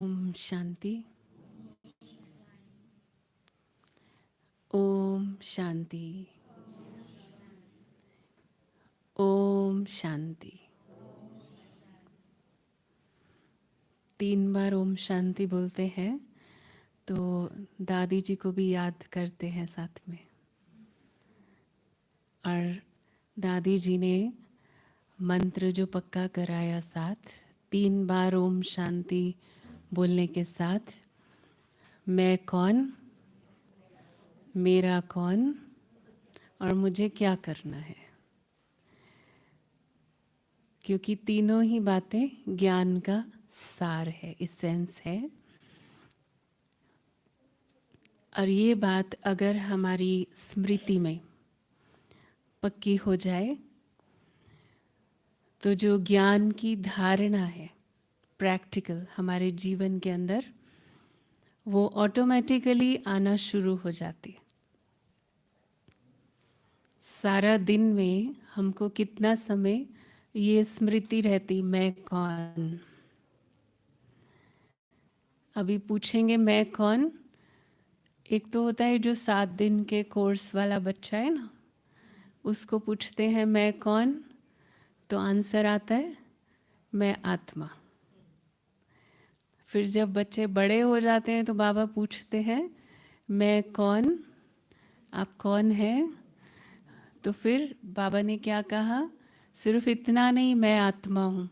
ओम शांति। ओम शांति। ओम शांति। 3 बार ओम शांति बोलते हैं तो दादी जी को भी याद करते हैं साथ में। और दादी जी ने मंत्र जो पक्का कराया साथ 3 बार ओम शांति बोलने के साथ, मैं कौन, मेरा कौन और मुझे क्या करना है, क्योंकि तीनों ही बातें ज्ञान का सार है, इसेंस है। और ये बात अगर हमारी स्मृति में पक्की हो जाए तो जो ज्ञान की धारणा है प्रैक्टिकल हमारे जीवन के अंदर, वो ऑटोमेटिकली आना शुरू हो जाती है। सारा दिन में हमको कितना समय ये स्मृति रहती, मैं कौन। अभी पूछेंगे मैं कौन। एक तो होता है जो 7 दिन के कोर्स वाला बच्चा है ना, उसको पूछते हैं मैं कौन, तो आंसर आता है मैं आत्मा। फिर जब बच्चे बड़े हो जाते हैं तो बाबा पूछते हैं मैं कौन, आप कौन हैं। तो फिर बाबा ने क्या कहा, सिर्फ इतना नहीं मैं आत्मा हूँ,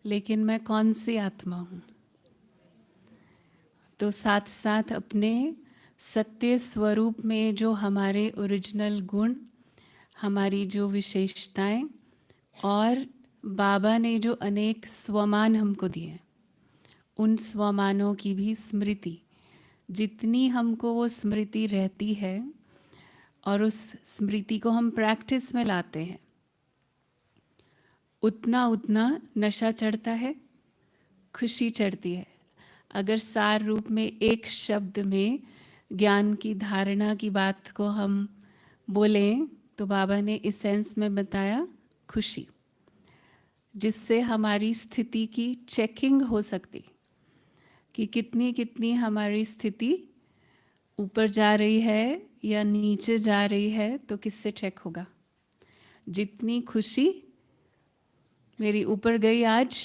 लेकिन मैं कौन सी आत्मा हूँ। तो साथ साथ अपने सत्य स्वरूप में जो हमारे ओरिजिनल गुण, हमारी जो विशेषताएं और बाबा ने जो अनेक स्वमान हमको दिए, उन स्वमानों की भी स्मृति, जितनी हमको वो स्मृति रहती है और उस स्मृति को हम प्रैक्टिस में लाते हैं, उतना उतना नशा चढ़ता है, खुशी चढ़ती है। अगर सार रूप में एक शब्द में ज्ञान की धारणा की बात को हम बोलें तो बाबा ने इस सेंस में बताया खुशी, जिससे हमारी स्थिति की चेकिंग हो सकती कि कितनी कितनी हमारी स्थिति ऊपर जा रही है या नीचे जा रही है। तो किससे चेक होगा, जितनी खुशी मेरी ऊपर गई आज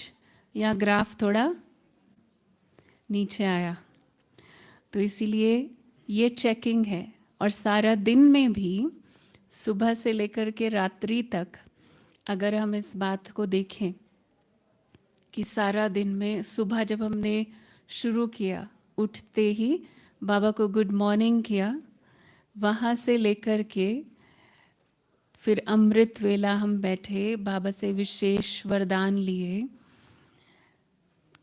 या ग्राफ थोड़ा नीचे आया। तो इसीलिए ये चेकिंग है। और सारा दिन में भी सुबह से लेकर के रात्रि तक अगर हम इस बात को देखें कि सारा दिन में सुबह जब हमने शुरू किया, उठते ही बाबा को गुड मॉर्निंग किया, वहाँ से लेकर के फिर अमृत वेला हम बैठे, बाबा से विशेष वरदान लिए,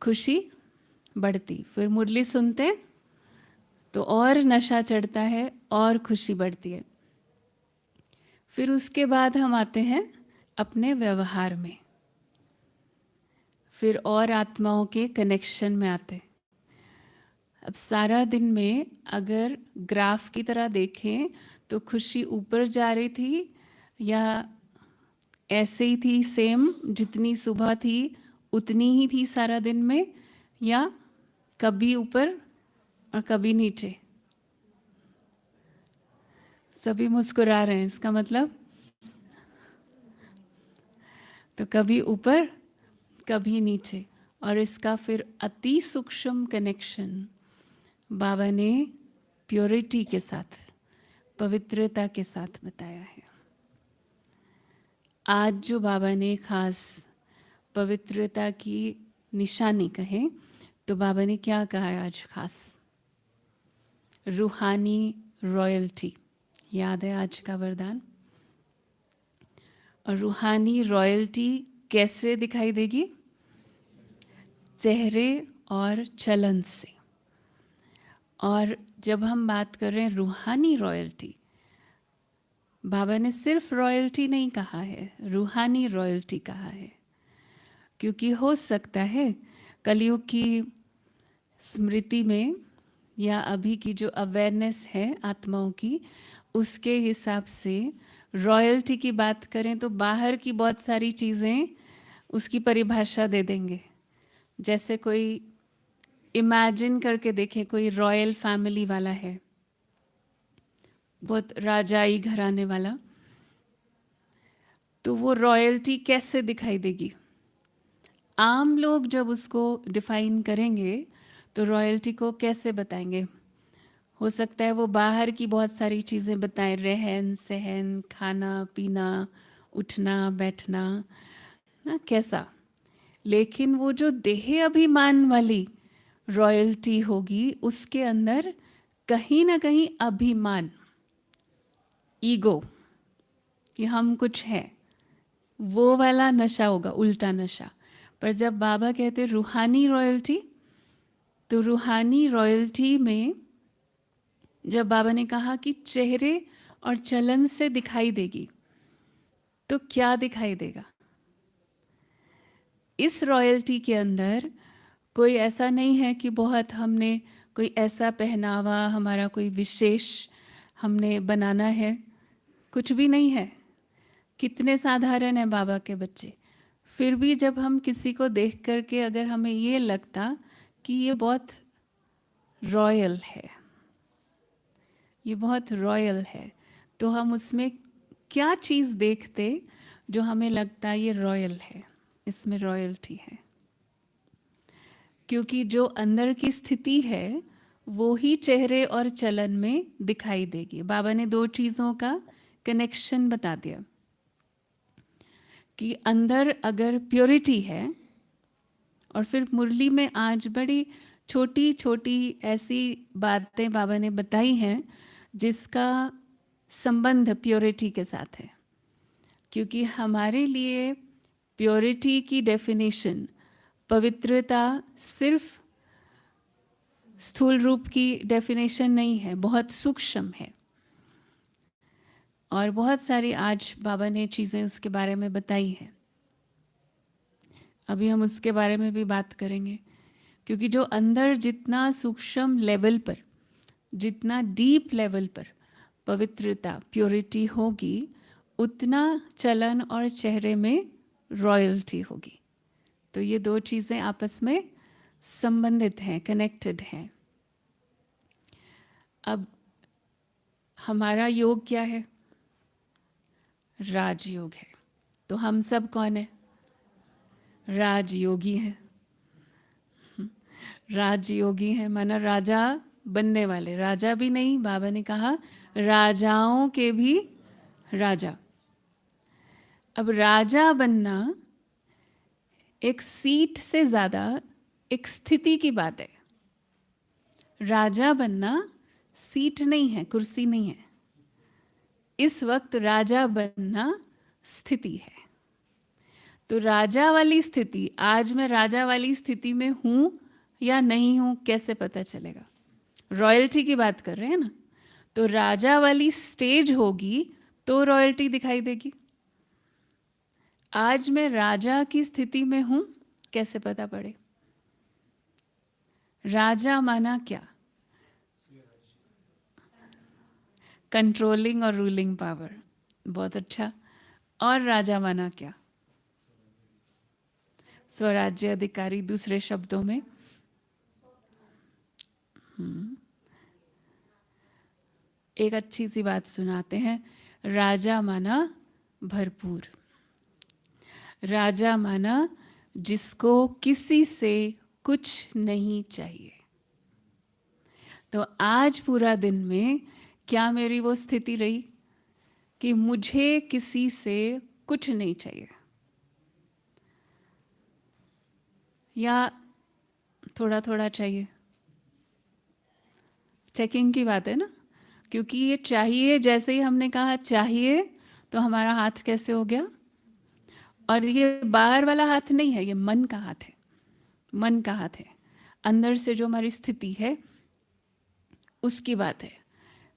खुशी बढ़ती। फिर मुरली सुनते तो और नशा चढ़ता है और खुशी बढ़ती है। फिर उसके बाद हम आते हैं अपने व्यवहार में, फिर और आत्माओं के कनेक्शन में आते हैं। अब सारा दिन में अगर ग्राफ की तरह देखें तो खुशी ऊपर जा रही थी या ऐसे ही थी, सेम जितनी सुबह थी उतनी ही थी सारा दिन में, या कभी ऊपर और कभी नीचे। सभी मुस्कुरा रहे हैं, इसका मतलब तो कभी ऊपर कभी नीचे। और इसका फिर अति सूक्ष्म कनेक्शन बाबा ने प्योरिटी के साथ, पवित्रता के साथ बताया है। आज जो बाबा ने खास पवित्रता की निशानी कहे तो बाबा ने क्या कहा है आज खास, रूहानी रॉयल्टी। याद है आज का वरदान। और रूहानी रॉयल्टी कैसे दिखाई देगी, चेहरे और चलन से। और जब हम बात कर रहे हैं रूहानी रॉयल्टी, बाबा ने सिर्फ रॉयल्टी नहीं कहा है, रूहानी रॉयल्टी कहा है। क्योंकि हो सकता है कलयुग की स्मृति में या अभी की जो अवेयरनेस है आत्माओं की, उसके हिसाब से रॉयल्टी की बात करें तो बाहर की बहुत सारी चीज़ें उसकी परिभाषा दे देंगे। जैसे कोई इमेजिन करके देखें, कोई रॉयल फैमिली वाला है, बहुत राजाई घराने वाला, तो वो रॉयल्टी कैसे दिखाई देगी? आम लोग जब उसको डिफाइन करेंगे तो रॉयल्टी को कैसे बताएंगे? हो सकता है वो बाहर की बहुत सारी चीज़ें बताएं, रहन सहन, खाना पीना, उठना बैठना, ना कैसा। लेकिन वो जो देह अभिमान वाली रॉयल्टी होगी, उसके अंदर कहीं ना कहीं अभिमान, ईगो, कि हम कुछ है, वो वाला नशा होगा, उल्टा नशा। पर जब बाबा कहते रूहानी रॉयल्टी, तो रूहानी रॉयल्टी में जब बाबा ने कहा कि चेहरे और चलन से दिखाई देगी, तो क्या दिखाई देगा? इस रॉयल्टी के अंदर कोई ऐसा नहीं है कि बहुत हमने कोई ऐसा पहनावा, हमारा कोई विशेष हमने बनाना है, कुछ भी नहीं है। कितने साधारण हैं बाबा के बच्चे। फिर भी जब हम किसी को देख करके अगर हमें ये लगता कि ये बहुत रॉयल है, ये बहुत रॉयल है, तो हम उसमें क्या चीज़ देखते जो हमें लगता है ये रॉयल है, इसमें रॉयल्टी है? क्योंकि जो अंदर की स्थिति है वो ही चेहरे और चलन में दिखाई देगी। बाबा ने दो चीज़ों का कनेक्शन बता दिया कि अंदर अगर प्योरिटी है, और फिर मुरली में आज बड़ी छोटी छोटी ऐसी बातें बाबा ने बताई हैं जिसका संबंध प्योरिटी के साथ है। क्योंकि हमारे लिए प्योरिटी की डेफिनेशन, पवित्रता सिर्फ स्थूल रूप की डेफिनेशन नहीं है, बहुत सूक्ष्म है। और बहुत सारी आज बाबा ने चीज़ें उसके बारे में बताई हैं। अभी हम उसके बारे में भी बात करेंगे, क्योंकि जो अंदर जितना सूक्ष्म लेवल पर, जितना डीप लेवल पर पवित्रता, प्योरिटी होगी, उतना चलन और चेहरे में रॉयल्टी होगी। तो ये दो चीज़ें आपस में संबंधित हैं, कनेक्टेड हैं। अब हमारा योग क्या है? राजयोग है। तो हम सब कौन है? राजयोगी हैं। राजयोगी हैं माना राजा बनने वाले। राजा भी नहीं, बाबा ने कहा राजाओं के भी राजा। अब राजा बनना एक सीट से ज़्यादा एक स्थिति की बात है। राजा बनना सीट नहीं है, कुर्सी नहीं है। इस वक्त राजा बनना स्थिति है। तो राजा वाली स्थिति, आज मैं राजा वाली स्थिति में हूँ या नहीं हूँ, कैसे पता चलेगा? रॉयल्टी की बात कर रहे हैं ना, तो राजा वाली स्टेज होगी तो रॉयल्टी दिखाई देगी। आज मैं राजा की स्थिति में हूँ, कैसे पता पड़े? राजा माना क्या? कंट्रोलिंग और रूलिंग पावर। बहुत अच्छा। और राजा माना क्या? स्वराज्य अधिकारी, दूसरे शब्दों में। एक अच्छी सी बात सुनाते हैं। राजा माना भरपूर। राजा माना जिसको किसी से कुछ नहीं चाहिए। तो आज पूरा दिन में क्या मेरी वो स्थिति रही कि मुझे किसी से कुछ नहीं चाहिए, या थोड़ा थोड़ा चाहिए? चेकिंग की बात है ना, क्योंकि ये चाहिए, जैसे ही हमने कहा चाहिए तो हमारा हाथ कैसे हो गया? और ये बाहर वाला हाथ नहीं है, ये मन का हाथ है। मन का हाथ है, अंदर से जो हमारी स्थिति है उसकी बात है।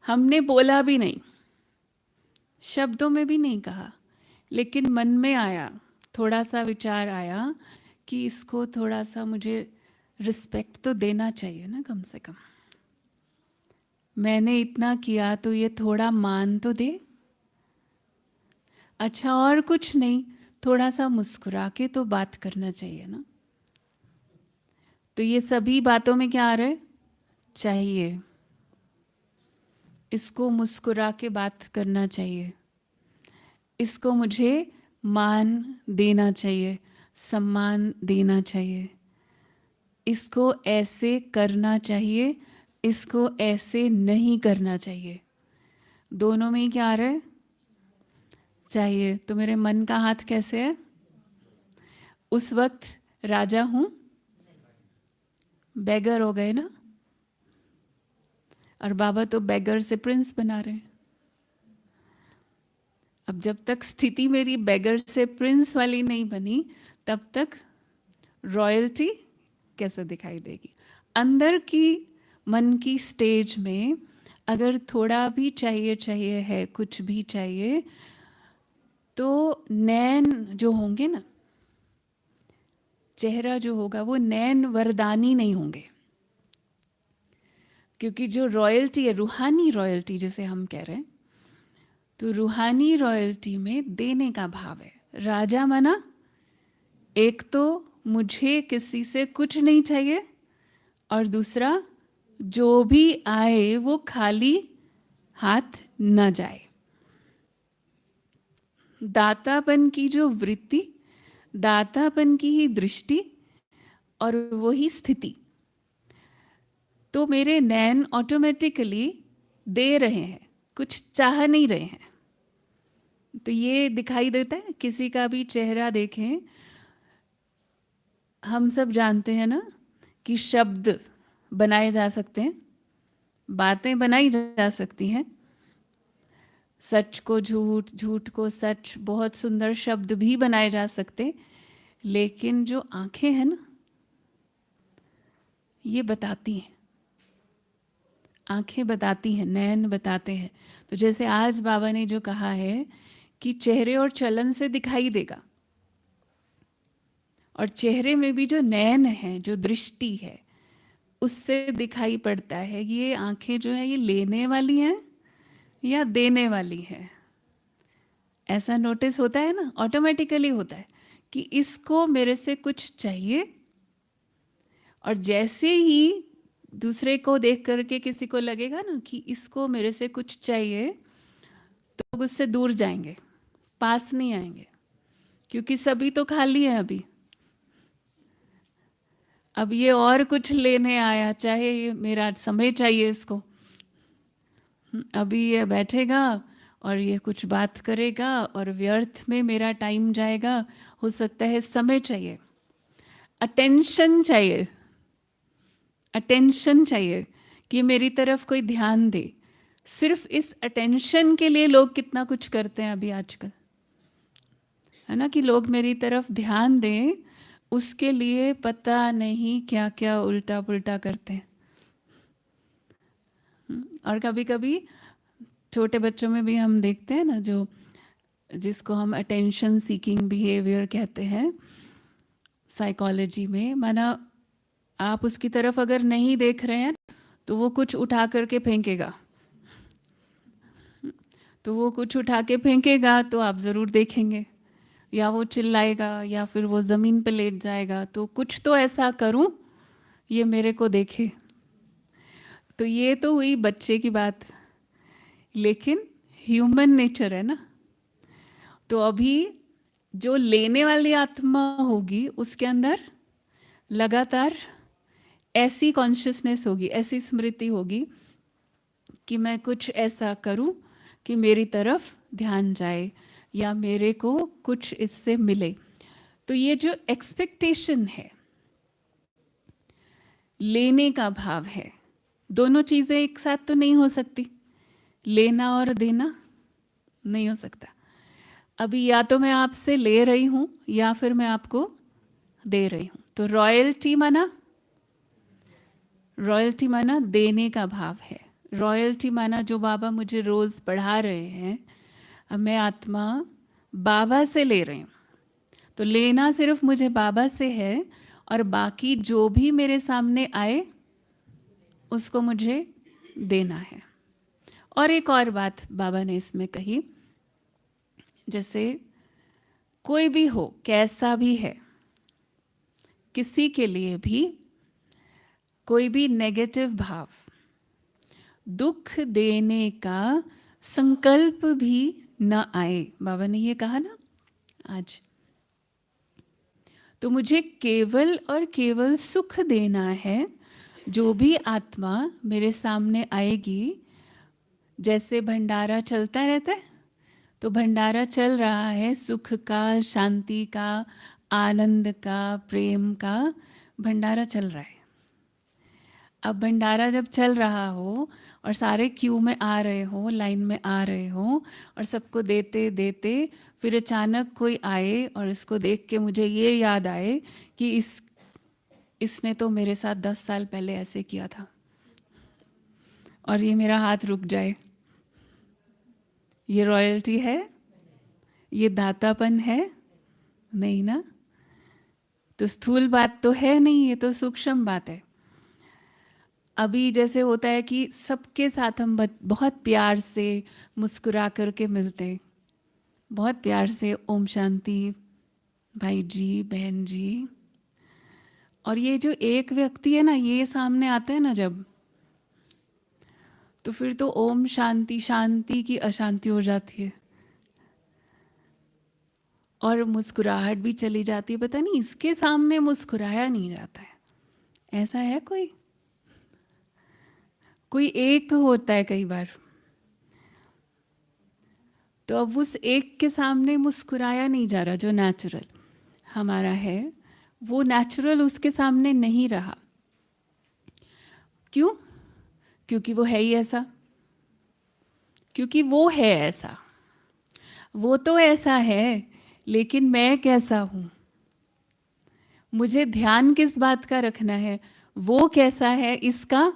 हमने बोला भी नहीं, शब्दों में भी नहीं कहा, लेकिन मन में आया, थोड़ा सा विचार आया कि इसको थोड़ा सा मुझे रिस्पेक्ट तो देना चाहिए ना, कम से कम मैंने इतना किया तो ये थोड़ा मान तो दे। अच्छा, और कुछ नहीं, थोड़ा सा मुस्कुरा के तो बात करना चाहिए ना। तो ये सभी बातों में क्या आ रहा है? चाहिए। इसको मुस्कुरा के बात करना चाहिए, इसको मुझे मान देना चाहिए, सम्मान देना चाहिए, इसको ऐसे करना चाहिए, इसको ऐसे नहीं करना चाहिए। दोनों में ही क्या आ रहा है? चाहिए। तो मेरे मन का हाथ कैसे है? उस वक्त राजा हूं, बेगर हो गए ना, और बाबा तो बेगर से प्रिंस बना रहे हैं। अब जब तक स्थिति मेरी बेगर से प्रिंस वाली नहीं बनी, तब तक रॉयल्टी कैसे दिखाई देगी? अंदर की मन की स्टेज में अगर थोड़ा भी चाहिए है, कुछ भी चाहिए, तो नैन जो होंगे ना, चेहरा जो होगा वो नैन वरदानी नहीं होंगे, क्योंकि जो रॉयल्टी है, रूहानी रॉयल्टी जिसे हम कह रहे हैं, तो रूहानी रॉयल्टी में देने का भाव है। राजा माना एक तो मुझे किसी से कुछ नहीं चाहिए, और दूसरा जो भी आए वो खाली हाथ न जाए। दातापन की जो वृत्ति, दातापन की ही दृष्टि और वही स्थिति, तो मेरे नैन ऑटोमेटिकली दे रहे हैं, कुछ चाह नहीं रहे हैं। तो ये दिखाई देता है। किसी का भी चेहरा देखें, हम सब जानते हैं ना कि शब्द बनाए जा सकते हैं, बातें बनाई जा सकती हैं, सच को झूठ, झूठ को सच, बहुत सुंदर शब्द भी बनाए जा सकते, लेकिन जो आंखें हैं ना, ये बताती हैं, आंखें बताती हैं, नैन बताते हैं। तो जैसे आज बाबा ने जो कहा है कि चेहरे और चलन से दिखाई देगा, और चेहरे में भी जो नैन है, जो दृष्टि है, उससे दिखाई पड़ता है कि ये आंखें जो है ये लेने वाली हैं या देने वाली है। ऐसा नोटिस होता है ना, ऑटोमेटिकली होता है कि इसको मेरे से कुछ चाहिए, और जैसे ही दूसरे को देख करके किसी को लगेगा ना कि इसको मेरे से कुछ चाहिए, तो लोग उससे दूर जाएंगे, पास नहीं आएंगे, क्योंकि सभी तो खाली है अभी। अब ये और कुछ लेने आया, चाहे ये मेरा समय चाहिए इसको, अभी ये बैठेगा और ये कुछ बात करेगा और व्यर्थ में मेरा टाइम जाएगा। हो सकता है समय चाहिए, अटेंशन चाहिए, अटेंशन चाहिए कि मेरी तरफ कोई ध्यान दे। सिर्फ इस अटेंशन के लिए लोग कितना कुछ करते हैं अभी आजकल, है ना, कि लोग मेरी तरफ ध्यान दें, उसके लिए पता नहीं क्या क्या उल्टा पुल्टा करते हैं। और कभी कभी छोटे बच्चों में भी हम देखते हैं ना, जो जिसको हम अटेंशन सीकिंग बिहेवियर कहते हैं साइकोलॉजी में, माना आप उसकी तरफ अगर नहीं देख रहे हैं तो वो कुछ उठा करके फेंकेगा, तो वो कुछ उठा के फेंकेगा तो आप ज़रूर देखेंगे, या वो चिल्लाएगा या फिर वो ज़मीन पे लेट जाएगा, तो कुछ तो ऐसा करूं ये मेरे को देखे। तो ये तो हुई बच्चे की बात, लेकिन ह्यूमन नेचर है ना। तो अभी जो लेने वाली आत्मा होगी उसके अंदर लगातार ऐसी कॉन्शियसनेस होगी, ऐसी स्मृति होगी कि मैं कुछ ऐसा करूं कि मेरी तरफ ध्यान जाए या मेरे को कुछ इससे मिले। तो ये जो एक्सपेक्टेशन है, लेने का भाव है, दोनों चीज़ें एक साथ तो नहीं हो सकती, लेना और देना नहीं हो सकता। अभी या तो मैं आपसे ले रही हूँ या फिर मैं आपको दे रही हूँ। तो रॉयल्टी माना, रॉयल्टी माना देने का भाव है। रॉयल्टी माना जो बाबा मुझे रोज़ पढ़ा रहे हैं, अब मैं आत्मा बाबा से ले रही हूँ, तो लेना सिर्फ मुझे बाबा से है, और बाकी जो भी मेरे सामने आए उसको मुझे देना है। और एक और बात बाबा ने इसमें कही, जैसे कोई भी हो, कैसा भी है, किसी के लिए भी कोई भी नेगेटिव भाव, दुख देने का संकल्प भी न आए। बाबा ने ये कहा ना आज। तो मुझे केवल और केवल सुख देना है। जो भी आत्मा मेरे सामने आएगी, जैसे भंडारा चलता रहता है, तो भंडारा चल रहा है सुख का, शांति का, आनंद का, प्रेम का भंडारा चल रहा है। अब भंडारा जब चल रहा हो और सारे क्यू में आ रहे हो, लाइन में आ रहे हो और सबको देते देते फिर अचानक कोई आए और इसको देख के मुझे ये याद आए कि इसने तो मेरे साथ 10 साल पहले ऐसे किया था और ये मेरा हाथ रुक जाए। ये रॉयल्टी है? ये दातापन है? नहीं ना। तो स्थूल बात तो है नहीं, ये तो सूक्ष्म बात है। अभी जैसे होता है कि सबके साथ हम बहुत प्यार से मुस्कुरा करके मिलते हैं, बहुत प्यार से ओम शांति भाई जी, बहन जी। और ये जो एक व्यक्ति है ना, ये सामने आता है ना जब, तो फिर तो ओम शांति, शांति की अशांति हो जाती है और मुस्कुराहट भी चली जाती है। पता नहीं इसके सामने मुस्कुराया नहीं जाता है। ऐसा है कोई एक होता है कई बार, तो अब उस एक के सामने मुस्कुराया नहीं जा रहा। जो नेचुरल हमारा है वो नेचुरल उसके सामने नहीं रहा। क्यों? क्योंकि वो है ही ऐसा, क्योंकि वो है ऐसा। वो तो ऐसा है, लेकिन मैं कैसा हूँ? मुझे ध्यान किस बात का रखना है? वो कैसा है इसका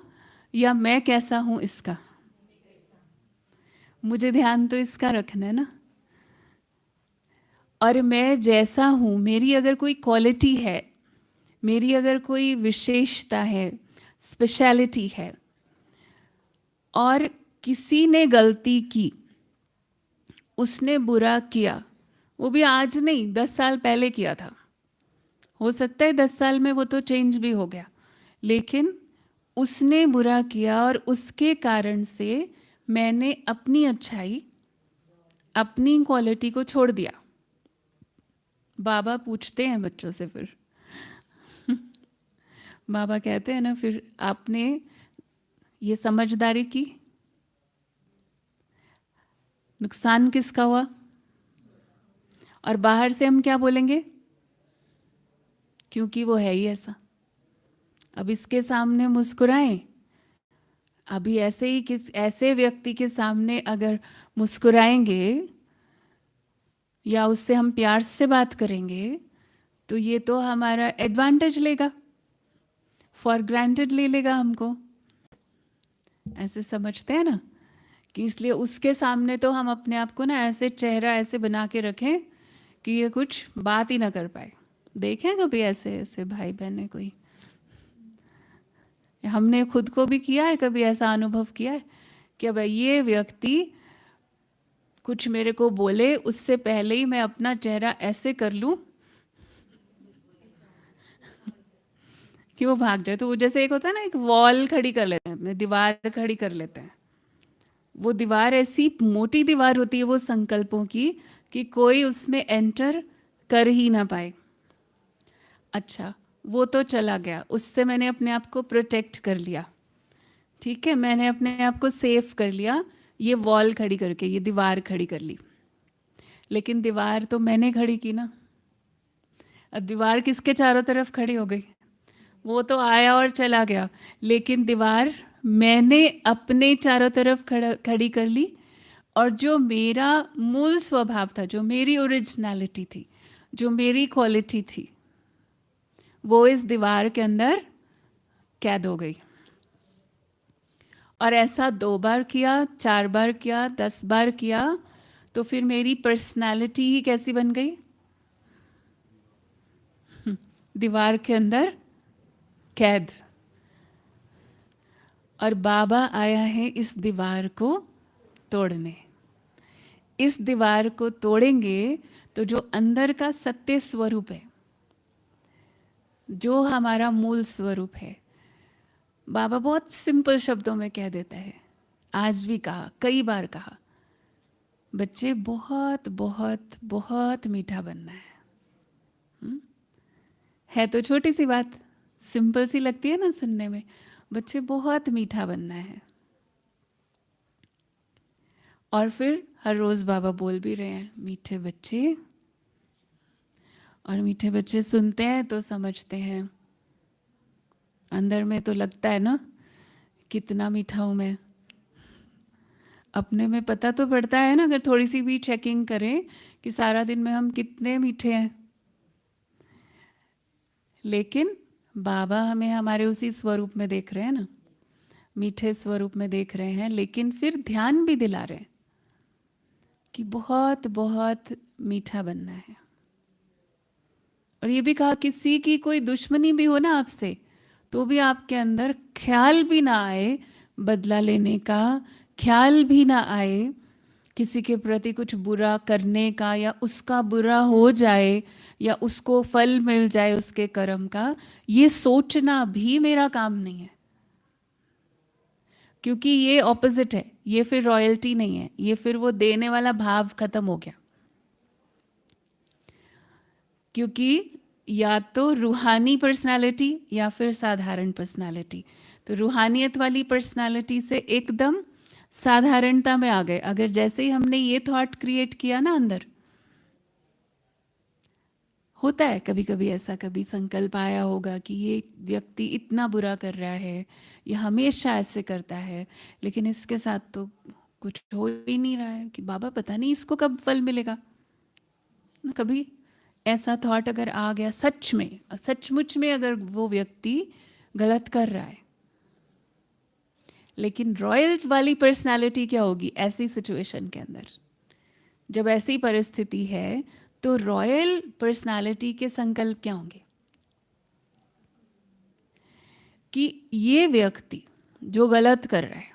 या मैं कैसा हूँ इसका? मुझे ध्यान तो इसका रखना है ना। और मैं जैसा हूँ, मेरी अगर कोई क्वालिटी है, मेरी अगर कोई विशेषता है, स्पेशलिटी है, और किसी ने गलती की, उसने बुरा किया, वो भी आज नहीं 10 साल पहले किया था, हो सकता है 10 साल में वो तो चेंज भी हो गया, लेकिन उसने बुरा किया और उसके कारण से मैंने अपनी अच्छाई, अपनी क्वालिटी को छोड़ दिया। बाबा पूछते हैं बच्चों से फिर बाबा कहते हैं ना, फिर आपने ये समझदारी की, नुकसान किसका हुआ? और बाहर से हम क्या बोलेंगे? क्योंकि वो है ही ऐसा। अब इसके सामने मुस्कुराएं, अभी ऐसे ही ऐसे व्यक्ति के सामने अगर मुस्कुराएंगे या उससे हम प्यार से बात करेंगे, तो ये तो हमारा एडवांटेज लेगा, फॉर ग्रांटेड ले लेगा हमको। ऐसे समझते हैं ना कि इसलिए उसके सामने तो हम अपने आप को ना ऐसे चेहरा ऐसे बना के रखें कि ये कुछ बात ही ना कर पाए। देखें कभी ऐसे ऐसे भाई बहने कोई? हमने खुद को भी किया है कभी ऐसा अनुभव किया है कि अब ये व्यक्ति कुछ मेरे को बोले, उससे पहले ही मैं अपना चेहरा ऐसे कर लूं कि वो भाग जाए। तो वो जैसे एक होता है ना, एक वॉल खड़ी कर लेते हैं, अपने दीवार खड़ी कर लेते हैं। वो दीवार ऐसी मोटी दीवार होती है वो संकल्पों की कि कोई उसमें एंटर कर ही ना पाए। अच्छा, वो तो चला गया, उससे मैंने अपने आप को प्रोटेक्ट कर लिया, ठीक है, मैंने अपने आप को सेफ कर लिया, ये वॉल खड़ी करके, ये दीवार खड़ी कर ली। लेकिन दीवार तो मैंने खड़ी की ना। अब दीवार किसके चारों तरफ खड़ी हो गई? वो तो आया और चला गया, लेकिन दीवार मैंने अपने चारों तरफ खड़ी कर ली। और जो मेरा मूल स्वभाव था, जो मेरी ओरिजिनलिटी थी, जो मेरी क्वालिटी थी, वो इस दीवार के अंदर कैद हो गई। और ऐसा 2 बार किया, 4 बार किया, 10 बार किया, तो फिर मेरी पर्सनालिटी ही कैसी बन गई? दीवार के अंदर कैद। और बाबा आया है इस दीवार को तोड़ने। इस दीवार को तोड़ेंगे तो जो अंदर का सत्य स्वरूप है, जो हमारा मूल स्वरूप है, बाबा बहुत सिंपल शब्दों में कह देता है, आज भी कहा, कई बार कहा, बच्चे बहुत बहुत बहुत मीठा बनना है। है तो छोटी सी बात, सिंपल सी लगती है ना सुनने में, बच्चे बहुत मीठा बनना है। और फिर हर रोज बाबा बोल भी रहे हैं, मीठे बच्चे। और मीठे बच्चे सुनते हैं तो समझते हैं, अंदर में तो लगता है ना कितना मीठा हूं मैं। अपने में पता तो पड़ता है ना, अगर थोड़ी सी भी चेकिंग करें कि सारा दिन में हम कितने मीठे हैं। लेकिन बाबा हमें हमारे उसी स्वरूप में देख रहे हैं ना, मीठे स्वरूप में देख रहे हैं, लेकिन फिर ध्यान भी दिला रहे हैं कि बहुत बहुत मीठा बनना है। और ये भी कहा, किसी की कोई दुश्मनी भी हो ना आपसे, तो भी आपके अंदर ख्याल भी ना आए बदला लेने का, ख्याल भी ना आए किसी के प्रति कुछ बुरा करने का, या उसका बुरा हो जाए या उसको फल मिल जाए उसके कर्म का, ये सोचना भी मेरा काम नहीं है। क्योंकि ये ऑपोजिट है, ये फिर रॉयल्टी नहीं है, ये फिर वो देने वाला भाव खत्म हो गया। क्योंकि या तो रूहानी पर्सनालिटी या फिर साधारण पर्सनालिटी, तो रूहानियत वाली पर्सनालिटी से एकदम साधारणता में आ गए। अगर जैसे ही हमने ये थॉट क्रिएट किया ना अंदर, होता है कभी कभी ऐसा, कभी संकल्प आया होगा कि ये व्यक्ति इतना बुरा कर रहा है, ये हमेशा ऐसे करता है, लेकिन इसके साथ तो कुछ हो ही नहीं रहा है, कि बाबा पता नहीं इसको कब फल मिलेगा। कभी ऐसा थॉट अगर आ गया, सच में सचमुच में अगर वो व्यक्ति गलत कर रहा है, लेकिन रॉयल वाली पर्सनालिटी क्या होगी ऐसी सिचुएशन के अंदर, जब ऐसी परिस्थिति है, तो रॉयल पर्सनालिटी के संकल्प क्या होंगे कि ये व्यक्ति जो गलत कर रहा है,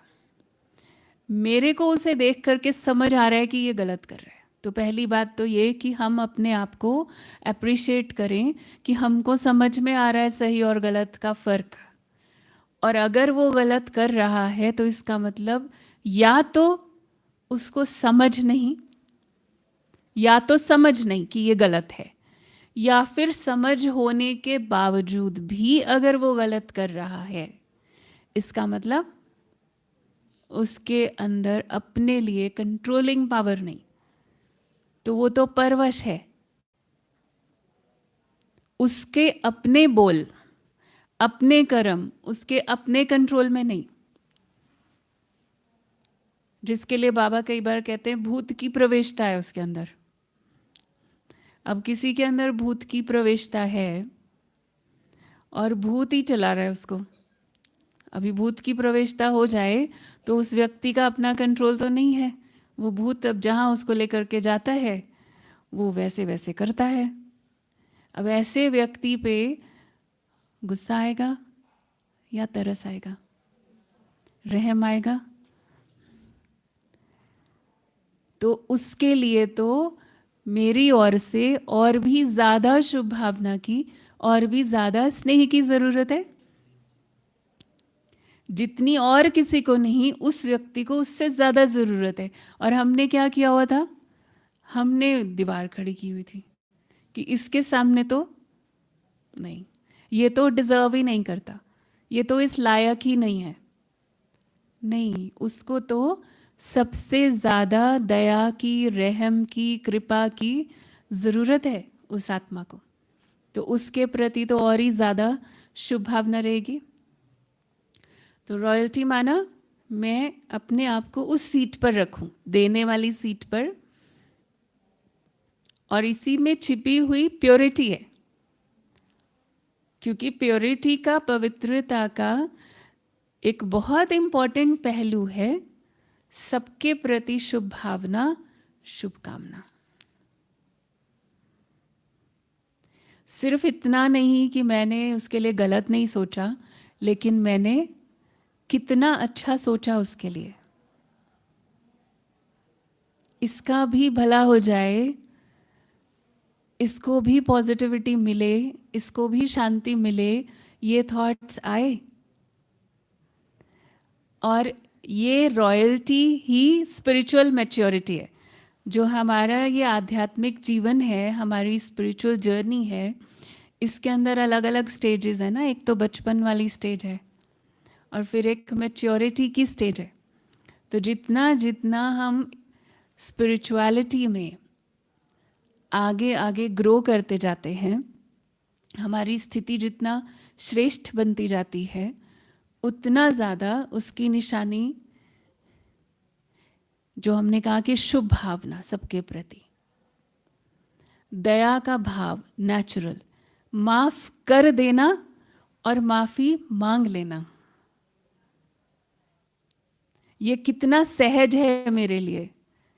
मेरे को उसे देख करके समझ आ रहा है कि ये गलत कर रहा है। तो पहली बात तो ये कि हम अपने आप को अप्रिशिएट करें कि हमको समझ में आ रहा है सही और गलत का फ़र्क। और अगर वो गलत कर रहा है तो इसका मतलब या तो उसको समझ नहीं, या तो समझ नहीं कि ये गलत है, या फिर समझ होने के बावजूद भी अगर वो गलत कर रहा है, इसका मतलब उसके अंदर अपने लिए कंट्रोलिंग पावर नहीं, तो वो तो परवश है। उसके अपने बोल, अपने कर्म उसके अपने कंट्रोल में नहीं, जिसके लिए बाबा कई बार कहते हैं भूत की प्रवेशता है उसके अंदर। अब किसी के अंदर भूत की प्रवेशता है और भूत ही चला रहा है उसको, अभी भूत की प्रवेशता हो जाए तो उस व्यक्ति का अपना कंट्रोल तो नहीं है, वो भूत अब जहाँ उसको लेकर के जाता है वो वैसे वैसे करता है। अब ऐसे व्यक्ति पे गुस्सा आएगा या तरस आएगा, रहम आएगा? तो उसके लिए तो मेरी ओर से और भी ज़्यादा शुभ भावना की, और भी ज़्यादा स्नेह की ज़रूरत है। जितनी और किसी को नहीं, उस व्यक्ति को उससे ज़्यादा ज़रूरत है। और हमने क्या किया हुआ था, हमने दीवार खड़ी की हुई थी कि इसके सामने तो नहीं, ये तो डिज़र्व ही नहीं करता, ये तो इस लायक ही नहीं है। नहीं, उसको तो सबसे ज़्यादा दया की, रहम की, कृपा की ज़रूरत है उस आत्मा को, तो उसके प्रति तो और ही ज़्यादा शुभ भावना रहेगी। तो रॉयल्टी माना मैं अपने आप को उस सीट पर रखूं, देने वाली सीट पर, और इसी में छिपी हुई प्योरिटी है। क्योंकि प्योरिटी का, पवित्रता का एक बहुत इंपॉर्टेंट पहलू है सबके प्रति शुभ भावना, शुभकामना। सिर्फ इतना नहीं कि मैंने उसके लिए गलत नहीं सोचा, लेकिन मैंने कितना अच्छा सोचा उसके लिए, इसका भी भला हो जाए, इसको भी पॉजिटिविटी मिले, इसको भी शांति मिले, ये थॉट्स आए। और ये रॉयल्टी ही स्पिरिचुअल मैच्योरिटी है। जो हमारा ये आध्यात्मिक जीवन है, हमारी स्पिरिचुअल जर्नी है, इसके अंदर अलग अलग स्टेजेस है ना। एक तो बचपन वाली स्टेज है और फिर एक मैच्योरिटी की स्टेज है। तो जितना जितना हम स्पिरिचुअलिटी में आगे आगे ग्रो करते जाते हैं, हमारी स्थिति जितना श्रेष्ठ बनती जाती है, उतना ज़्यादा उसकी निशानी जो हमने कहा कि शुभ भावना सबके प्रति, दया का भाव, नेचुरल, माफ कर देना और माफी मांग लेना, ये कितना सहज है मेरे लिए,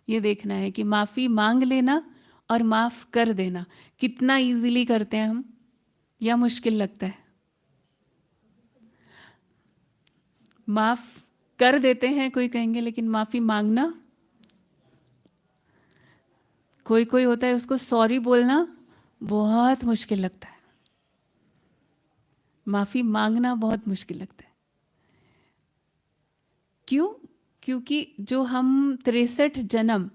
ये देखना है कि माफी मांग लेना और माफ कर देना कितना इजीली करते हैं हम, या मुश्किल लगता है? माफ कर देते हैं कोई कहेंगे, लेकिन माफी मांगना, कोई कोई होता है उसको सॉरी बोलना बहुत मुश्किल लगता है, माफी मांगना बहुत मुश्किल लगता है। क्यों? क्योंकि जो हम 63 जन्म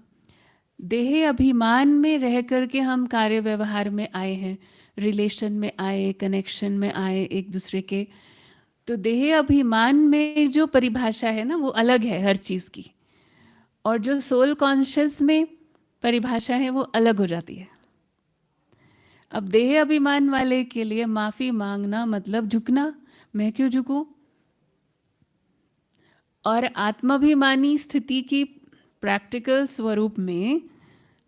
देह अभिमान में रह करके हम कार्य व्यवहार में आए हैं, रिलेशन में आए, कनेक्शन में आए एक दूसरे के, तो देह अभिमान में जो परिभाषा है ना वो अलग है हर चीज़ की, और जो सोल कॉन्शियस में परिभाषा है वो अलग हो जाती है। अब देह अभिमान वाले के लिए माफ़ी मांगना मतलब झुकना, मैं क्यों झुकूं? और आत्माभिमानी स्थिति की प्रैक्टिकल स्वरूप में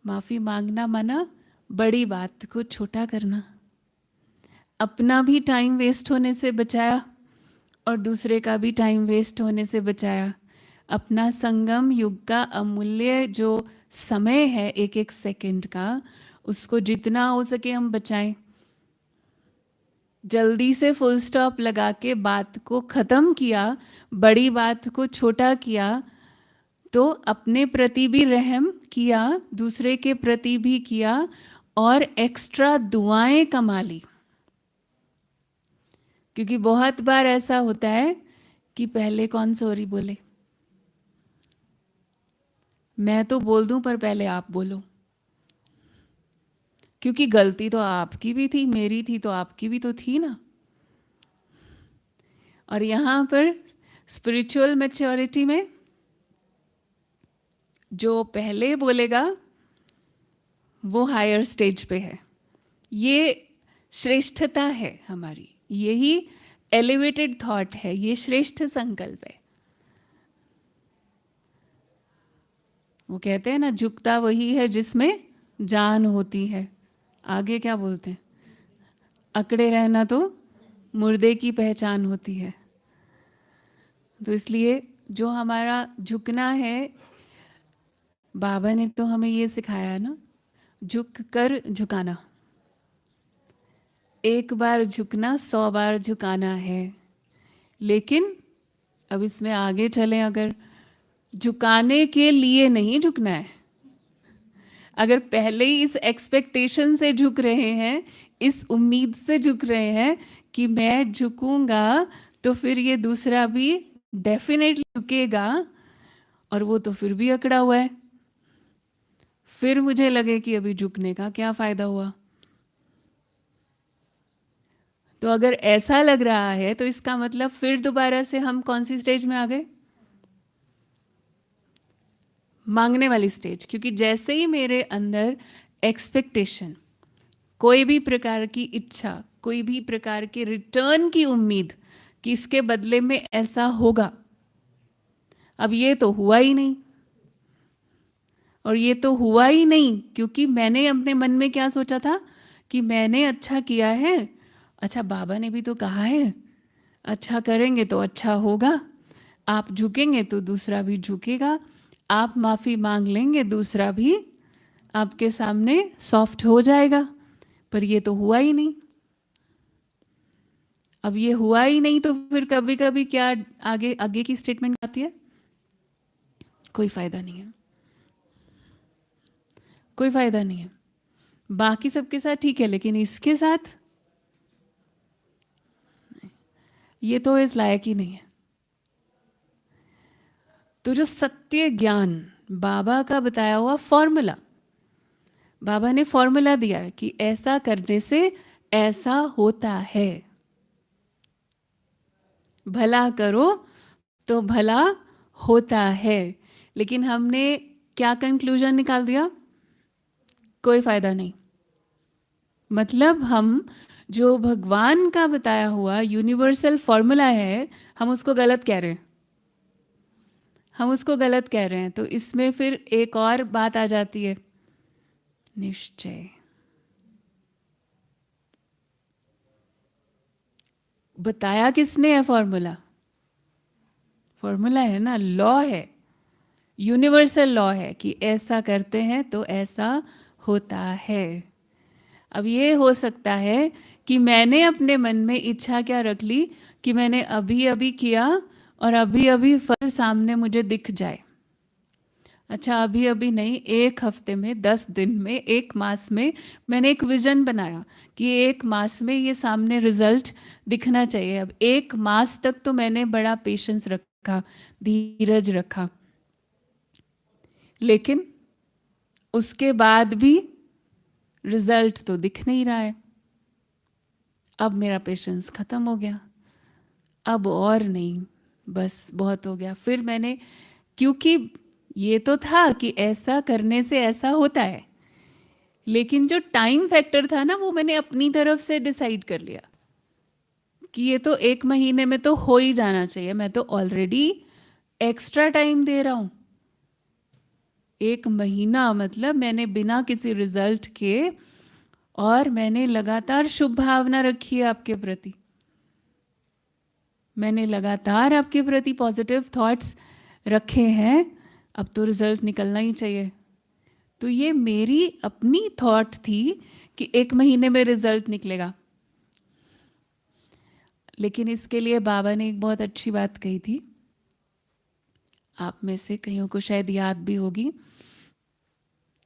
माफ़ी मांगना माना बड़ी बात को छोटा करना, अपना भी टाइम वेस्ट होने से बचाया और दूसरे का भी टाइम वेस्ट होने से बचाया। अपना संगम युग का अमूल्य जो समय है, एक एक सेकंड का, उसको जितना हो सके हम बचाएं। जल्दी से फुल स्टॉप लगा के बात को ख़त्म किया, बड़ी बात को छोटा किया, तो अपने प्रति भी रहम किया, दूसरे के प्रति भी किया और एक्स्ट्रा दुआएं कमा ली। क्योंकि बहुत बार ऐसा होता है कि पहले कौन सॉरी बोले, मैं तो बोल दूं पर पहले आप बोलो, क्योंकि गलती तो आपकी भी थी, मेरी थी तो आपकी भी तो थी ना। और यहाँ पर स्पिरिचुअल मैच्योरिटी में जो पहले बोलेगा वो हायर स्टेज पे है। ये श्रेष्ठता है हमारी, यही एलिवेटेड थॉट है, ये श्रेष्ठ संकल्प है। वो कहते हैं ना, झुकता वही है जिसमें जान होती है। आगे क्या बोलते हैं? अकड़े रहना तो मुर्दे की पहचान होती है। तो इसलिए जो हमारा झुकना है, बाबा ने तो हमें ये सिखाया ना, झुक कर झुकाना। एक बार झुकना 100 बार झुकाना है। लेकिन अब इसमें आगे चलें, अगर झुकाने के लिए नहीं झुकना है, अगर पहले ही इस एक्सपेक्टेशन से झुक रहे हैं, इस उम्मीद से झुक रहे हैं कि मैं झुकूंगा तो फिर ये दूसरा भी डेफिनेटली झुकेगा, और वो तो फिर भी अकड़ा हुआ है, फिर मुझे लगे कि अभी झुकने का क्या फायदा हुआ। तो अगर ऐसा लग रहा है तो इसका मतलब फिर दोबारा से हम कौन सी स्टेज में आ गए? मांगने वाली स्टेज। क्योंकि जैसे ही मेरे अंदर एक्सपेक्टेशन, कोई भी प्रकार की इच्छा, कोई भी प्रकार के रिटर्न की उम्मीद कि इसके बदले में ऐसा होगा, अब ये तो हुआ ही नहीं, और ये तो हुआ ही नहीं क्योंकि मैंने अपने मन में क्या सोचा था कि मैंने अच्छा किया है, अच्छा बाबा ने भी तो कहा है अच्छा करेंगे तो अच्छा होगा, आप झुकेंगे तो दूसरा भी झुकेगा, आप माफ़ी मांग लेंगे दूसरा भी आपके सामने सॉफ्ट हो जाएगा। पर ये तो हुआ ही नहीं। अब ये हुआ ही नहीं तो फिर कभी कभी क्या आगे आगे की स्टेटमेंट आती है, कोई फायदा नहीं है, कोई फायदा नहीं है। बाकी सबके साथ ठीक है, लेकिन इसके साथ ये तो इस लायक ही नहीं है। तो जो सत्य ज्ञान, बाबा का बताया हुआ फॉर्मूला, बाबा ने फॉर्मूला दिया है कि ऐसा करने से ऐसा होता है, भला करो तो भला होता है। लेकिन हमने क्या कंक्लूजन निकाल दिया? कोई फायदा नहीं। मतलब हम जो भगवान का बताया हुआ यूनिवर्सल फॉर्मूला है, हम उसको गलत कह रहे हैं, हम उसको गलत कह रहे हैं। तो इसमें फिर एक और बात आ जाती है, निश्चय। बताया किसने है फॉर्मूला? फॉर्मूला है ना, लॉ है, यूनिवर्सल लॉ है कि ऐसा करते हैं तो ऐसा होता है। अब ये हो सकता है कि मैंने अपने मन में इच्छा क्या रख ली कि मैंने अभी अभी किया और अभी अभी फल सामने मुझे दिख जाए। अच्छा, अभी अभी नहीं, 1 हफ्ते में, 10 दिन में, 1 मास में मैंने एक विजन बनाया कि 1 मास में ये सामने रिजल्ट दिखना चाहिए। अब 1 मास तक तो मैंने बड़ा पेशेंस रखा, धीरज रखा, लेकिन उसके बाद भी रिजल्ट तो दिख नहीं रहा है। अब मेरा पेशेंस खत्म हो गया, अब और नहीं, बस बहुत हो गया। फिर मैंने, क्योंकि ये तो था कि ऐसा करने से ऐसा होता है, लेकिन जो टाइम फैक्टर था ना, वो मैंने अपनी तरफ से डिसाइड कर लिया कि ये तो 1 महीने में तो हो ही जाना चाहिए। मैं तो ऑलरेडी एक्स्ट्रा टाइम दे रहा हूँ। 1 महीना मतलब मैंने बिना किसी रिजल्ट के, और मैंने लगातार शुभ भावना रखी है आपके प्रति, मैंने लगातार आपके प्रति पॉजिटिव थॉट्स रखे हैं। अब तो रिजल्ट निकलना ही चाहिए। तो ये मेरी अपनी थॉट थी कि 1 महीने में रिजल्ट निकलेगा। लेकिन इसके लिए बाबा ने एक बहुत अच्छी बात कही थी, आप में से कईयों को शायद याद भी होगी।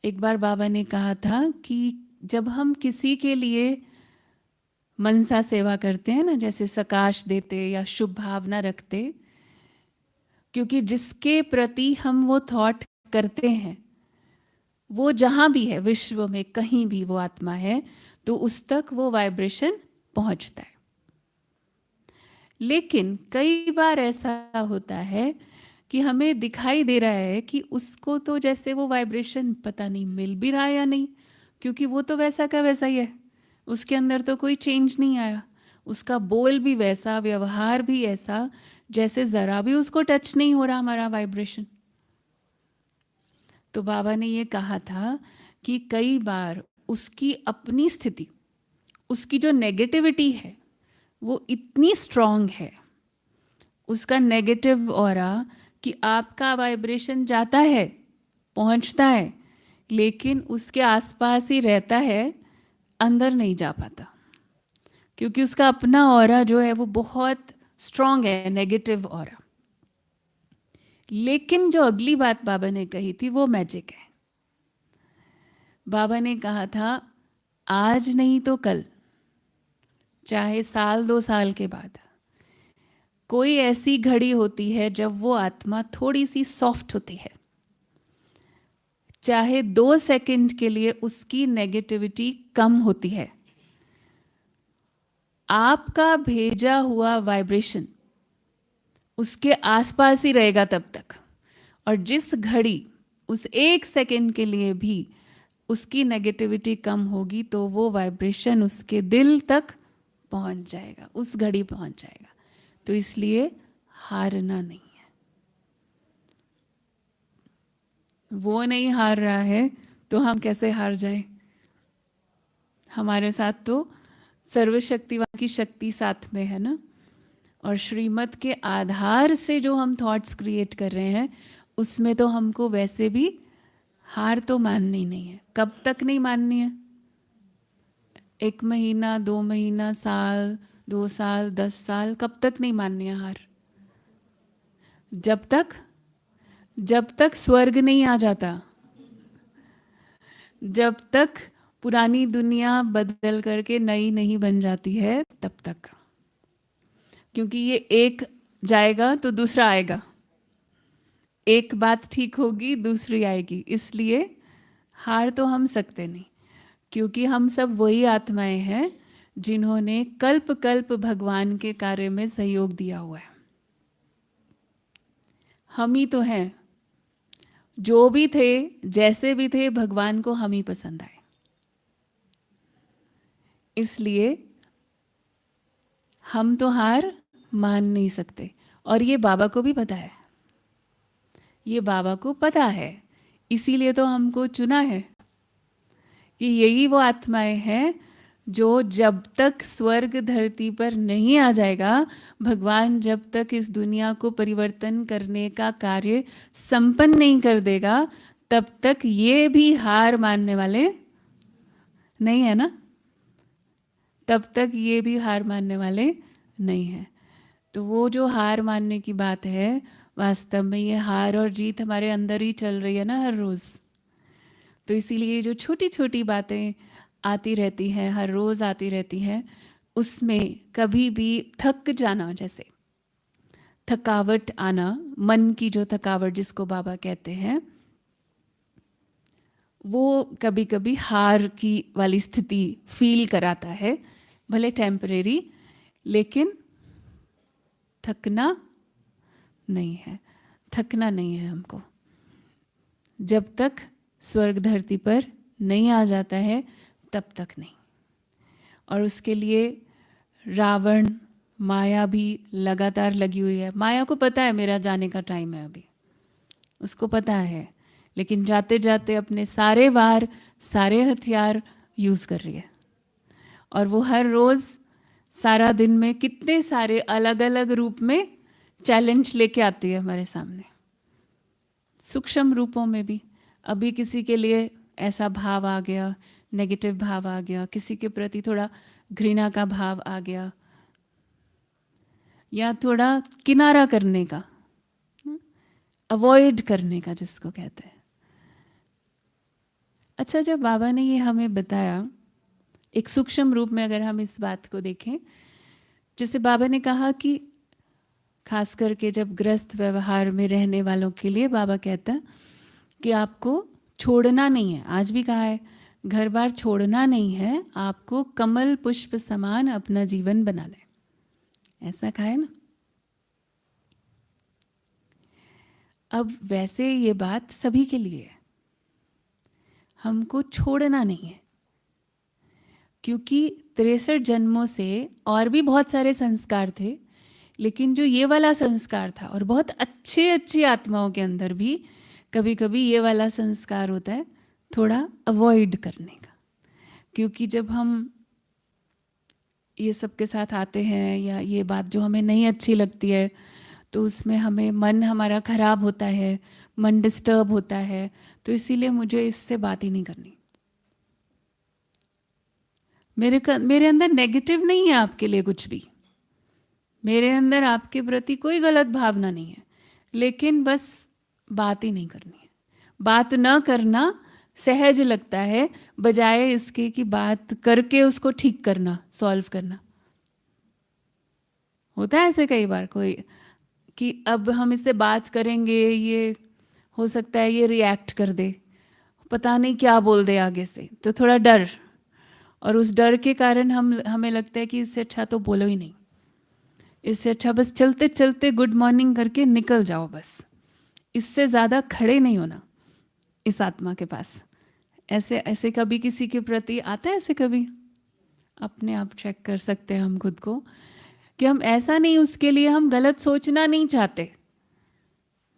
एक बार बाबा ने कहा था कि जब हम किसी के लिए मनसा सेवा करते हैं ना, जैसे सकाश देते या शुभ भावना रखते, क्योंकि जिसके प्रति हम वो थॉट करते हैं, वो जहाँ भी है विश्व में, कहीं भी वो आत्मा है, तो उस तक वो वाइब्रेशन पहुँचता है। लेकिन कई बार ऐसा होता है कि हमें दिखाई दे रहा है कि उसको तो जैसे वो वाइब्रेशन पता नहीं मिल भी रहा है या नहीं, क्योंकि वो तो वैसा का वैसा ही है, उसके अंदर तो कोई चेंज नहीं आया, उसका बोल भी वैसा, व्यवहार भी ऐसा, जैसे ज़रा भी उसको टच नहीं हो रहा हमारा वाइब्रेशन। तो बाबा ने ये कहा था कि कई बार उसकी अपनी स्थिति, उसकी जो नेगेटिविटी है वो इतनी स्ट्रांग है, उसका नेगेटिव ऑरा, कि आपका वाइब्रेशन जाता है, पहुंचता है, लेकिन उसके आसपास ही रहता है, अंदर नहीं जा पाता, क्योंकि उसका अपना ऑरा जो है वो बहुत स्ट्रांग है, नेगेटिव ऑरा। लेकिन जो अगली बात बाबा ने कही थी वो मैजिक है। बाबा ने कहा था, आज नहीं तो कल, चाहे 1-2 साल के बाद, कोई ऐसी घड़ी होती है जब वो आत्मा थोड़ी सी सॉफ्ट होती है, चाहे 2 सेकंड के लिए उसकी नेगेटिविटी कम होती है, आपका भेजा हुआ वाइब्रेशन उसके आसपास ही रहेगा तब तक। और जिस घड़ी उस 1 सेकंड के लिए भी उसकी नेगेटिविटी कम होगी, तो वो वाइब्रेशन उसके दिल तक पहुंच जाएगा, उस घड़ी पहुंच जाएगा। तो इसलिए हारना नहीं है। वो नहीं हार रहा है तो हम कैसे हार जाए? हमारे साथ तो सर्वशक्तिवान की शक्ति साथ में है ना। और श्रीमत के आधार से जो हम थॉट्स क्रिएट कर रहे हैं, उसमें तो हमको वैसे भी हार तो माननी नहीं है। कब तक नहीं माननी है? 1 महीना, 2 महीना, साल, 2 साल, 10 साल, कब तक नहीं माननी है हार? जब तक स्वर्ग नहीं आ जाता, जब तक पुरानी दुनिया बदल करके नई नहीं बन जाती है, तब तक। क्योंकि ये एक जाएगा तो दूसरा आएगा, एक बात ठीक होगी दूसरी आएगी, इसलिए हार तो हम सकते नहीं, क्योंकि हम सब वही आत्माएं हैं जिन्होंने कल्प कल्प भगवान के कार्य में सहयोग दिया हुआ है। हम ही तो हैं, जो भी थे जैसे भी थे भगवान को हम ही पसंद आए, इसलिए हम तो हार मान नहीं सकते। और ये बाबा को भी पता है, ये बाबा को पता है, इसीलिए तो हमको चुना है कि यही वो आत्माएं हैं जो जब तक स्वर्ग धरती पर नहीं आ जाएगा, भगवान जब तक इस दुनिया को परिवर्तन करने का कार्य संपन्न नहीं कर देगा, तब तक ये भी हार मानने वाले नहीं है ना, तब तक ये भी हार मानने वाले नहीं है। तो वो जो हार मानने की बात है, वास्तव में ये हार और जीत हमारे अंदर ही चल रही है ना हर रोज़। तो इसीलिए जो छोटी छोटी बातें आती रहती हैं, हर रोज़ आती रहती हैं, उसमें कभी भी थक जाना, जैसे थकावट आना, मन की जो थकावट जिसको बाबा कहते हैं, वो कभी कभी हार की वाली स्थिति फील कराता है, भले टेम्परेरी, लेकिन थकना नहीं है, थकना नहीं है हमको। जब तक स्वर्ग धरती पर नहीं आ जाता है तब तक नहीं। और उसके लिए रावण, माया भी लगातार लगी हुई है। माया को पता है मेरा जाने का टाइम है अभी, उसको पता है, लेकिन जाते जाते अपने सारे वार, सारे हथियार यूज़ कर रही है। और वो हर रोज़ सारा दिन में कितने सारे अलग अलग रूप में चैलेंज लेके आती है हमारे सामने, सूक्ष्म रूपों में भी। अभी किसी के लिए ऐसा भाव आ गया, नेगेटिव भाव आ गया, किसी के प्रति थोड़ा घृणा का भाव आ गया, या थोड़ा किनारा करने का, अवॉइड करने का जिसको कहते हैं। अच्छा, जब बाबा ने ये हमें बताया एक सूक्ष्म रूप में, अगर हम इस बात को देखें, जैसे बाबा ने कहा कि खास करके जब ग्रस्त व्यवहार में रहने वालों के लिए बाबा कहता है कि आपको छोड़ना नहीं है, आज भी कहा है, घर बार छोड़ना नहीं है, आपको कमल पुष्प समान अपना जीवन बना ले, ऐसा कहा है ना। अब वैसे ये बात सभी के लिए है, हमको छोड़ना नहीं है, क्योंकि 63 जन्मों से और भी बहुत सारे संस्कार थे, लेकिन जो ये वाला संस्कार था, और बहुत अच्छे अच्छी आत्माओं के अंदर भी कभी कभी ये वाला संस्कार होता है थोड़ा अवॉइड करने का। क्योंकि जब हम ये सब के साथ आते हैं, या ये बात जो हमें नहीं अच्छी लगती है, तो उसमें हमें मन हमारा खराब होता है, मन डिस्टर्ब होता है, तो इसीलिए मुझे इससे बात ही नहीं करनी। मेरे अंदर नेगेटिव नहीं है आपके लिए कुछ भी, मेरे अंदर आपके प्रति कोई गलत भावना नहीं है, लेकिन बस बात ही नहीं करनी है। बात न करना सहज लगता है, बजाय इसके कि बात करके उसको ठीक करना, सॉल्व करना। होता है ऐसे कई बार कोई कि अब हम इससे बात करेंगे, ये हो सकता है ये रिएक्ट कर दे, पता नहीं क्या बोल दे आगे से, तो थोड़ा डर, और उस डर के कारण हमें लगता है कि इससे अच्छा तो बोलो ही नहीं, इससे अच्छा बस चलते चलते गुड मॉर्निंग करके निकल जाओ, बस इससे ज़्यादा खड़े नहीं होना इस आत्मा के पास। ऐसे ऐसे कभी किसी के प्रति आता है, ऐसे कभी अपने आप चेक कर सकते हैं हम खुद को कि हम ऐसा नहीं, उसके लिए हम गलत सोचना नहीं चाहते,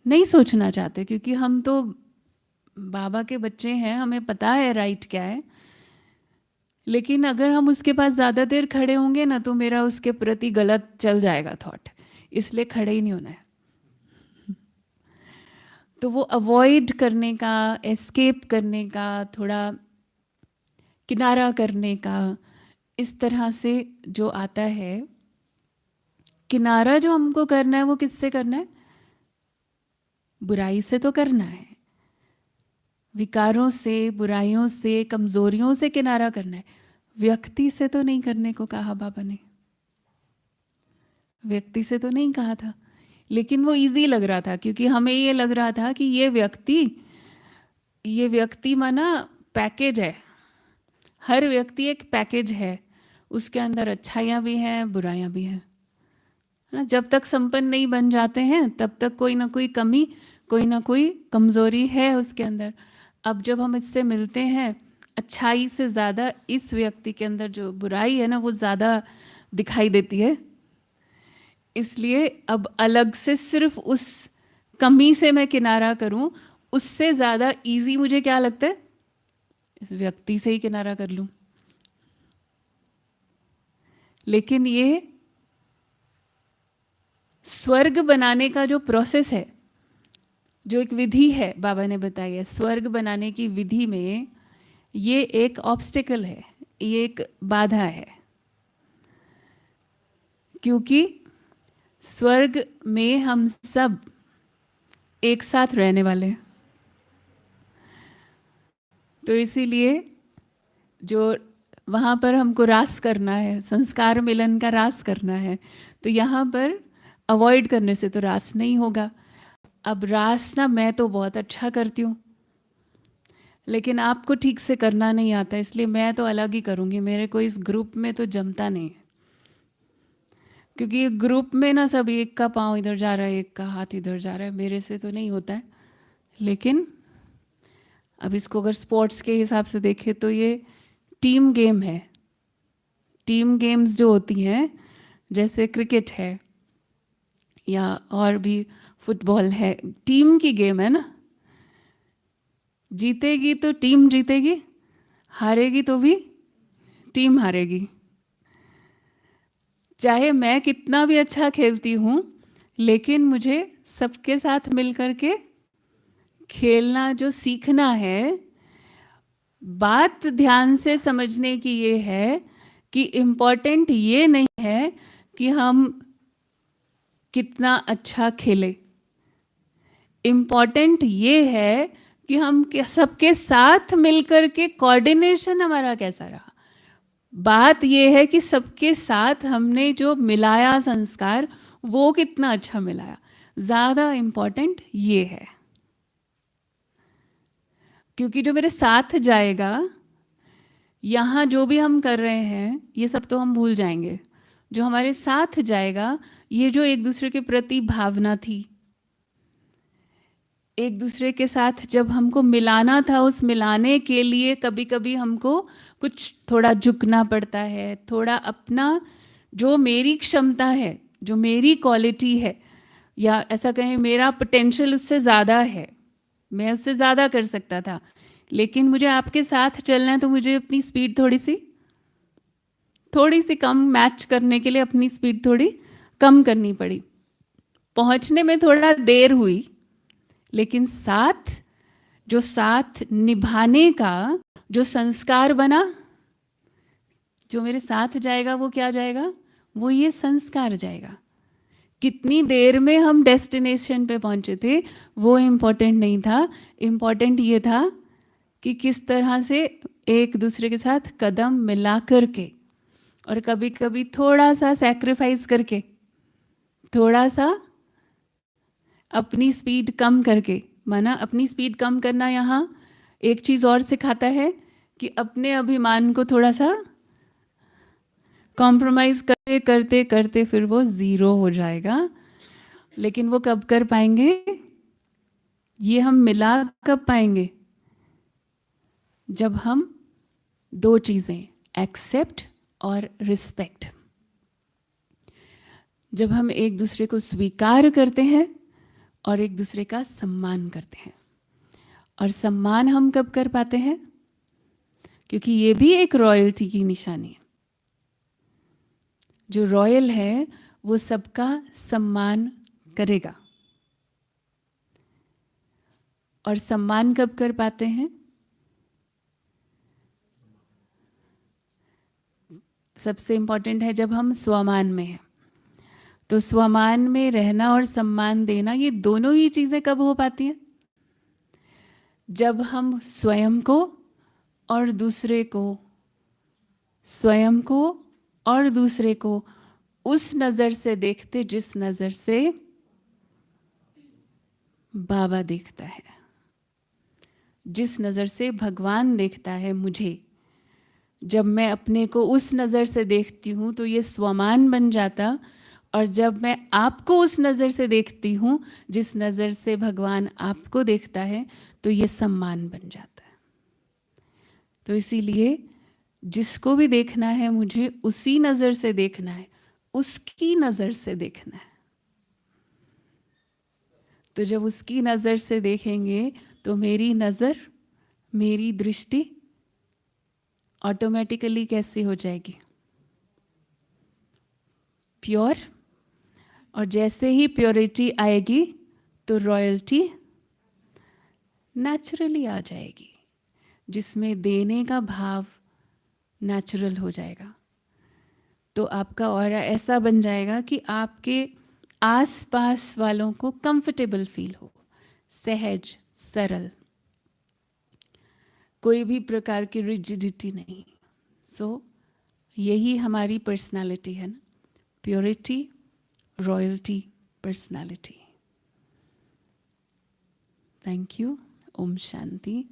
नहीं सोचना चाहते, क्योंकि हम तो बाबा के बच्चे हैं, हमें पता है राइट क्या है। लेकिन अगर हम उसके पास ज़्यादा देर खड़े होंगे ना, तो मेरा उसके प्रति गलत चल जाएगा थॉट, इसलिए खड़े ही नहीं होना है। तो वो अवॉइड करने का, एस्केप करने का, थोड़ा किनारा करने का, इस तरह से जो आता है, किनारा जो हमको करना है वो किससे करना है? बुराई से तो करना है, विकारों से, बुराइयों से, कमजोरियों से किनारा करना है। व्यक्ति से तो नहीं करने को कहा बाबा ने, व्यक्ति से तो नहीं कहा था, लेकिन वो इजी लग रहा था, क्योंकि हमें ये लग रहा था कि ये व्यक्ति माना पैकेज है, हर व्यक्ति एक पैकेज है, उसके अंदर अच्छाइयाँ भी हैं, बुराइयाँ भी हैं, है ना। जब तक संपन्न नहीं बन जाते हैं तब तक कोई ना कोई कमी, कोई ना कोई कमज़ोरी है उसके अंदर। अब जब हम इससे मिलते हैं, अच्छाई से ज़्यादा इस व्यक्ति के अंदर जो बुराई है ना, वो ज़्यादा दिखाई देती है। इसलिए अब अलग से सिर्फ उस कमी से मैं किनारा करूं, उससे ज़्यादा इजी मुझे क्या लगता है, इस व्यक्ति से ही किनारा कर लूं। लेकिन ये स्वर्ग बनाने का जो प्रोसेस है, जो एक विधि है, बाबा ने बताई है, स्वर्ग बनाने की विधि में ये एक ऑब्स्टिकल है, ये एक बाधा है। क्योंकि स्वर्ग में हम सब एक साथ रहने वाले हैं, तो इसीलिए जो वहाँ पर हमको रास करना है, संस्कार मिलन का रास करना है, तो यहाँ पर अवॉइड करने से तो रास नहीं होगा। अब रास ना मैं तो बहुत अच्छा करती हूँ, लेकिन आपको ठीक से करना नहीं आता, इसलिए मैं तो अलग ही करूँगी, मेरे को इस ग्रुप में तो जमता नहीं है। क्योंकि ये ग्रुप में ना सब एक का पाँव इधर जा रहा है, एक का हाथ इधर जा रहा है, मेरे से तो नहीं होता है। लेकिन अब इसको अगर स्पोर्ट्स के हिसाब से देखें तो ये टीम गेम है। टीम गेम्स जो होती हैं, जैसे क्रिकेट है या और भी फुटबॉल है, टीम की गेम है ना। जीतेगी तो टीम जीतेगी, हारेगी तो भी टीम हारेगी। चाहे मैं कितना भी अच्छा खेलती हूँ, लेकिन मुझे सबके साथ मिलकर के खेलना जो सीखना है, बात ध्यान से समझने की ये है कि इम्पोर्टेंट ये नहीं है कि हम कितना अच्छा खेले, इम्पोर्टेंट ये है कि हम सबके साथ मिलकर के कोऑर्डिनेशन हमारा कैसा रहा। बात ये है कि सबके साथ हमने जो मिलाया संस्कार, वो कितना अच्छा मिलाया, ज़्यादा इम्पोर्टेंट ये है। क्योंकि जो मेरे साथ जाएगा, यहाँ जो भी हम कर रहे हैं ये सब तो हम भूल जाएंगे। जो हमारे साथ जाएगा, ये जो एक दूसरे के प्रति भावना थी, एक दूसरे के साथ जब हमको मिलाना था, उस मिलाने के लिए कभी कभी हमको कुछ थोड़ा झुकना पड़ता है, थोड़ा अपना जो मेरी क्षमता है, जो मेरी क्वालिटी है, या ऐसा कहें मेरा पोटेंशियल उससे ज़्यादा है, मैं उससे ज़्यादा कर सकता था, लेकिन मुझे आपके साथ चलना है तो मुझे अपनी स्पीड थोड़ी सी कम मैच करने के लिए अपनी स्पीड थोड़ी कम करनी पड़ी। पहुंचने में थोड़ा देर हुई, लेकिन साथ निभाने का जो संस्कार बना, जो मेरे साथ जाएगा वो क्या जाएगा, वो ये संस्कार जाएगा। कितनी देर में हम डेस्टिनेशन पे पहुंचे थे वो इम्पोर्टेंट नहीं था, इम्पोर्टेंट ये था कि किस तरह से एक दूसरे के साथ कदम मिला करके, और कभी कभी थोड़ा सा सैक्रिफाइस करके, थोड़ा सा अपनी स्पीड कम करके। माना अपनी स्पीड कम करना यहाँ एक चीज़ और सिखाता है कि अपने अभिमान को थोड़ा सा कॉम्प्रोमाइज़ करते करते करते फिर वो ज़ीरो हो जाएगा। लेकिन वो कब कर पाएंगे, ये हम मिला कब पाएंगे, जब हम दो चीज़ें, एक्सेप्ट और रिस्पेक्ट, जब हम एक दूसरे को स्वीकार करते हैं और एक दूसरे का सम्मान करते हैं। और सम्मान हम कब कर पाते हैं, क्योंकि ये भी एक रॉयल्टी की निशानी है। जो रॉयल है वो सबका सम्मान करेगा। और सम्मान कब कर पाते हैं, सबसे इंपॉर्टेंट है जब हम स्वमान में हैं। तो स्वमान में रहना और सम्मान देना, ये दोनों ही चीज़ें कब हो पाती हैं, जब हम स्वयं को और दूसरे को उस नज़र से देखते जिस नज़र से बाबा देखता है, जिस नज़र से भगवान देखता है मुझे, जब मैं अपने को उस नज़र से देखती हूँ तो ये स्वमान बन जाता, और जब मैं आपको उस नज़र से देखती हूँ जिस नज़र से भगवान आपको देखता है, तो ये सम्मान बन जाता है। तो इसीलिए जिसको भी देखना है मुझे उसी नज़र से देखना है, उसकी नज़र से देखना है। तो जब उसकी नज़र से देखेंगे तो मेरी नज़र, मेरी दृष्टि ऑटोमेटिकली कैसे हो जाएगी? प्योर। और जैसे ही प्योरिटी आएगी तो रॉयल्टी नेचुरली आ जाएगी, जिसमें देने का भाव नेचुरल हो जाएगा। तो आपका ऑरा ऐसा बन जाएगा कि आपके आसपास वालों को कंफर्टेबल फील हो, सहज, सरल, कोई भी प्रकार की रिजिडिटी नहीं। सो यही हमारी पर्सनालिटी है ना, purity, royalty, personality. Thank you. ओम शांति।